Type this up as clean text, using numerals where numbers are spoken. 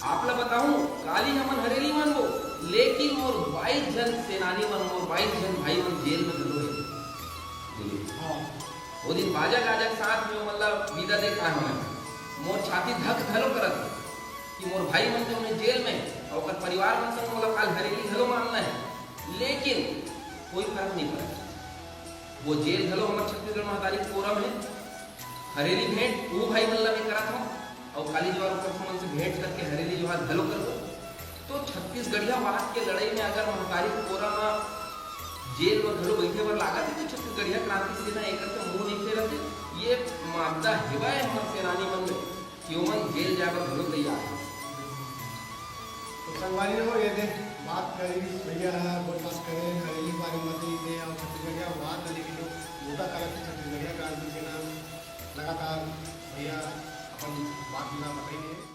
आपला बताऊं काली हमन हरेली मन वो, लेकिन मोर 22 जन सेनानी मन, मोर 22 जन भाई मन जेल में घलो है। वो दिन बाजा गाजा के साथ में मतलब विदा देखा हमें, मोर छाती धक धलो करत कि मोर भाई मन के उन्हें जेल में और परिवार मन संग मतलब काल हरेली घलो मानना है, लेकिन कोई फर्क नहीं पड़ा। वो जेल घलो हमारे छत्तीसगढ़ महादारी फोरम है, हरेली भेंट वो भाई मतलब में करा था और काली ज्वार ऊपर से भेंट करके हरेली ज्वार घलो कर दो। तो छत्तीसगढ़िया बात के लड़ाई में अगर महादारी फोरम जेल में घलो बैठे पर लागत है तो छत्तीसगढ़िया क्रांति सेना एक मुंह नहीं रहते। ये मामला हेवा है हमारे सेनानी मन में क्यों मन जेल जाकर घलो तैयार है। तो संगवारी हो ये दे बात करी भैया बर्दाश्त करें हरेली बारे में दे और छत्तीसगढ़िया बात लेकिन जो मोटा करते छत्तीसगढ़िया क्रांति सेना लगातार भैया अपन बात ना बताइए।